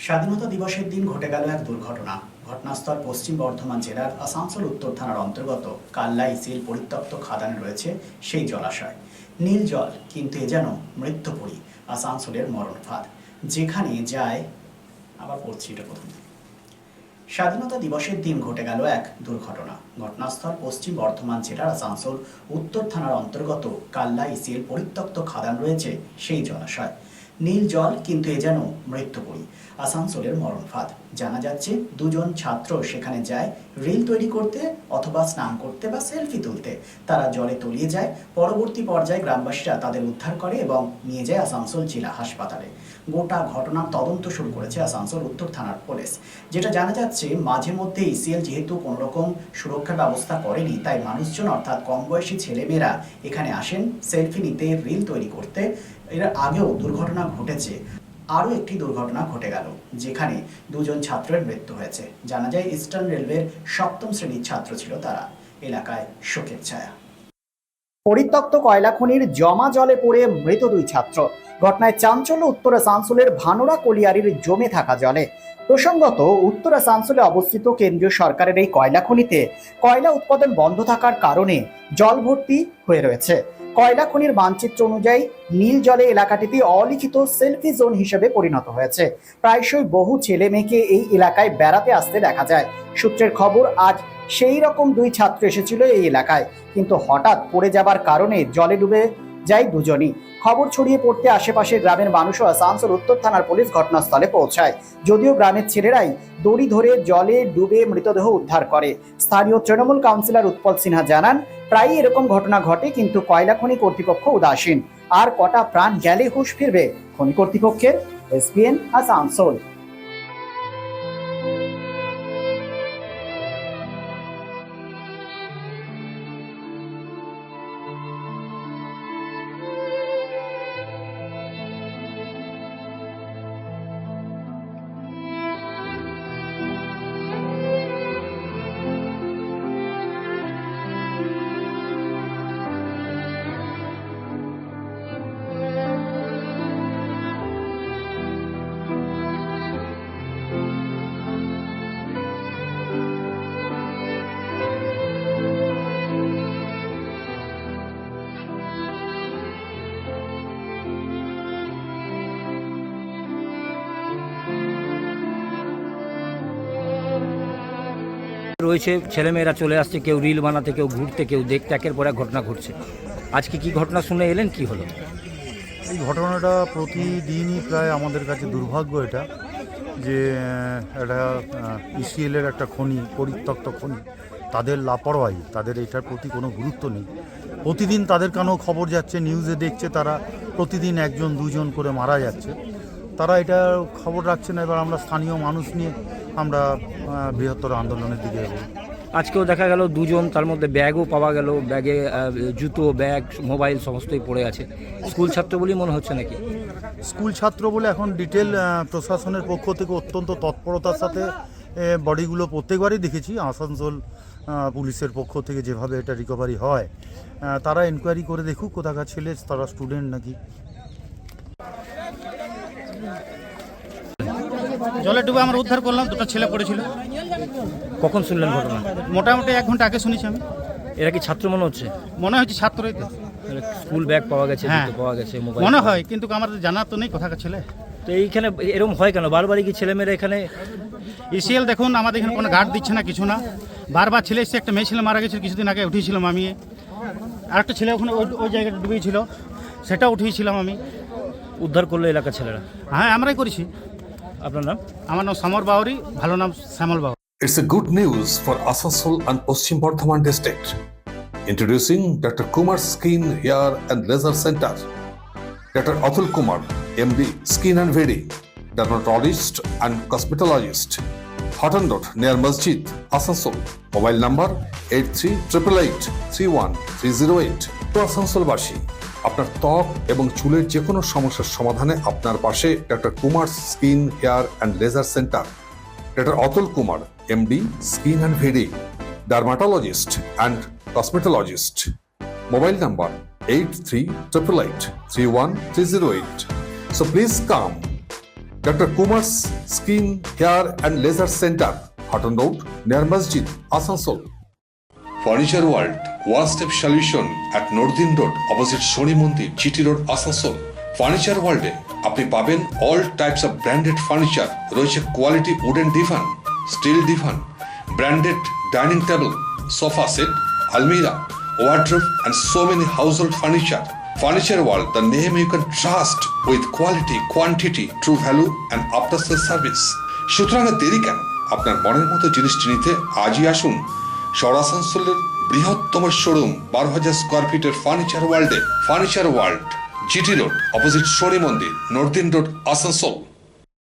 স্বাধীনতা দিবসের দিন ঘটে গেল এক দুর্ঘটনা। ঘটনাস্থল পশ্চিম বর্ধমান জেলার আসানসোল উত্তর থানার অন্তর্গত কাল্লা ইসিল পরিত্যক্ত খাদানে রয়েছে সেই জলাশয়। নীল জল, কিন্তু এ যেন মৃত্যুপুরী, আসানসোলের মরণ ফাঁদ। যেখানে যায় আবার পড়ছি এটা প্রথম থেকে। স্বাধীনতা দিবসের দিন ঘটে গেল এক দুর্ঘটনা। ঘটনাস্থল পশ্চিম বর্ধমান জেলার আসানসোল উত্তর থানার অন্তর্গত কাল্লা ইসিল পরিত্যক্ত খাদান রয়েছে সেই জলাশয়। নীল জল, কিন্তু এ যেন মৃত্যুপুরী, আসানসোলের মরণ ফাঁদ। জানা যাচ্ছে দুজন ছাত্র সেখানে যায় রিল তৈরি করতে অথবা স্নান করতে বা সেলফি তুলতে। তারা জলে তলিয়ে যায়। পরবর্তী পর্যায়ে গ্রামবাসীরা তাদের উদ্ধার করে এবং নিয়ে যায় আসানসোল জেলা হাসপাতালে। গোটা ঘটনার তদন্ত শুরু করেছে আসানসোল উত্তর থানার পুলিশ। যেটা জানা যাচ্ছে, মাঝে মধ্যে ইসিএল যেহেতু কোনো রকম সুরক্ষার ব্যবস্থা করেনি, তাই মানুষজন অর্থাৎ কম বয়সী ছেলেমেয়েরা এখানে আসেন সেলফি নিতে, রিল তৈরি করতে। এর আগেও দুর্ঘটনা ঘটেছে। আরও একটি দুর্ঘটনা ঘটে গেল, যেখানে দুজন ছাত্রের মৃত্যু হয়েছে। জানা যায় ইস্টার্ন রেলওয়ের 7ম শ্রেণীর ছাত্র ছিল তারা। এলাকায় শোকের ছায়া। পরিত্যক্ত কয়লা খনির জমা জলে পড়ে মৃত দুই ছাত্র। ঘটনায় চাঞ্চল্য উত্তর আসানসোলের ভানোরা কলিয়ারির জমে থাকা জলে। প্রসঙ্গত, উত্তর আসানসোলে অবস্থিত কেন্দ্রীয় সরকারের এই কয়লা খনিতে কয়লা উৎপাদন বন্ধ থাকার কারণে জল ভর্তি হয়ে রয়েছে। কয়লা খনির মানচিত্র অনুযায়ী নীল জলে এলাকাটিতে অলিখিত সেলফি জোন হিসেবে পরিণত হয়েছে। প্রায়শই বহু ছেলে মেয়েকে এই এলাকায় বেড়াতে আসতে দেখা যায়। সূত্রের খবর, আজ সেই রকম দুই ছাত্র এসেছিল এই এলাকায়, কিন্তু হঠাৎ পড়ে যাবার কারণে জলে ডুবে যায় দুজনই। খবর ছড়িয়ে পড়তে আশেপাশের গ্রামের মানুষও আসানসোল উত্তর থানার পুলিশ ঘটনাস্থলে পৌঁছায়। যদিও গ্রামের ছেলেরাই দড়ি ধরে জলে ডুবে মৃতদেহ উদ্ধার করে। স্থানীয় তৃণমূল কাউন্সিলর উৎপল সিনহা জানান, প্রায়ই এরকম ঘটনা ঘটে, কিন্তু কয়লা খনি কর্তৃপক্ষ উদাসীন। আর কটা প্রাণ গেলে হুঁশ ফিরবে খনি কর্তৃপক্ষের। এসপিএন আসানসোল। রয়েছে, ছেলেমেয়েরা চলে আসছে, কেউ রিল বানাতে, কেউ ঘুরতে, কেউ দেখতে। একের পর এক ঘটনা ঘটছে। আজকে কি ঘটনা শুনে এলেন, কি হলো? এই ঘটনাটা প্রতিদিনই প্রায় আমাদের কাছে দুর্ভাগ্য এটা, যে একটা ইসিএলের একটা খনি, পরিত্যক্ত খনি, তাদের লাপরওয়াহি, তাদের এটার প্রতি কোনো গুরুত্ব নেই। প্রতিদিন তাদের কানেও খবর যাচ্ছে, নিউজে দেখছে, তারা প্রতিদিন একজন দুজন করে মারা যাচ্ছে। তারা এটা খবর রাখছে না। এবার আমরা স্থানীয় মানুষ নিয়ে আমরা বৃহত্তর আন্দোলনের দিকে এগোই। আজকেও দেখা গেল দুজন, তার মধ্যে ব্যাগও পাওয়া গেল। ব্যাগে জুতো, ব্যাগ, মোবাইল সমস্তই পড়ে আছে। স্কুল ছাত্র বলেই মনে হচ্ছে নাকি? স্কুল ছাত্র বলে এখন ডিটেল প্রশাসনের পক্ষ থেকে অত্যন্ত তৎপরতার সাথে বডিগুলো প্রত্যেকবারই দেখেছি। আসানসোল পুলিশের পক্ষ থেকে যেভাবে এটা রিকভারি হয়, তারা এনকোয়ারি করে দেখুক কোথাকার ছেলে, তারা স্টুডেন্ট নাকি। জলে ডুবে আমরা উদ্ধার করলাম, দুটো ছেলে পড়েছিল। কখন শুনলেন ঘটনা? মোটামুটি 1 ঘন্টা আগে শুনেছি আমি। এরা কি ছাত্র মনে হচ্ছে? মনে হচ্ছে ছাত্রই তো। স্কুল ব্যাগ পাওয়া গেছে, হ্যাঁ, জুতো পাওয়া গেছে, মোবাইল মনে হয়, কিন্তু আমাদের জানা তো নেই কোথাকার ছেলে। তো এইখানে এরকম হয় কেন? বারবারই কি ছেলেমেয়েরা এখানে? ইসিএল দেখুন, আমাদের এখানে কোনো গার্ড দিচ্ছে না, কিছু না। বারবার ছেলে এসে, একটা মেয়ে ছেলে মারা গেছিল কিছুদিন আগে, উঠিয়েছিলাম আমি। আরেকটা ছেলে ওখানে ওই জায়গাটা ডুবেছিল, সেটা উঠিয়েছিলাম আমি। উদ্ধার করলো এলাকার ছেলেরা? হ্যাঁ, আমরাই করেছি। আপনার নাম? আমার নাম সমর বাউরি, ভালো নাম শ্যামল Bauri. It's a good news for Asansol and Paschim Bardhaman district. Introducing Dr. Kumar Skin, Hair and Laser Center. Dr. Atul Kumar, MD, Skin and Very, dermatologist and cosmetologist. Hotton Road near Masjid, Asansol. Mobile number 8388831308. Asansol বাসী, আপনার ত্বক এবং চুলের যে কোনো সমস্যার সমাধানে আপনার পাশে doctor Kumar skin, hair and laser centre. Doctor Atul Kumar, MD, Skin and Very, dermatologist and cosmetologist. Mobile number 8388831308. So please come Dr. Kumar's Skin, Hair and Laser Center, Hutton Road, near Masjid, Asansol. Furniture World, one-step solution at Nordin Road, opposite Shoni Mandir, GT Road, Asansol. Furniture ওয়ার্ল্ডে আপনি পাবেন all types of branded furniture. রয়েছে quality wooden divan, steel divan, branded dining table, sofa set, আলমিরা, wardrobe and so many household furniture. Furniture World, the name you can trust with quality, quantity, true value and after sales service. সুতরাং আর দেরি কেন? আপনার মনের মতো জিনিসটি নিতে আজই আসুন শহর আসানসোলের বৃহত্তম শোরুম 12,000 স্কোয়ার ফিটের ফার্নিচার ওয়ার্ল্ডে। Furniture world, GT Road, opposite Shoni Mandir, Nordin Road, Asansol.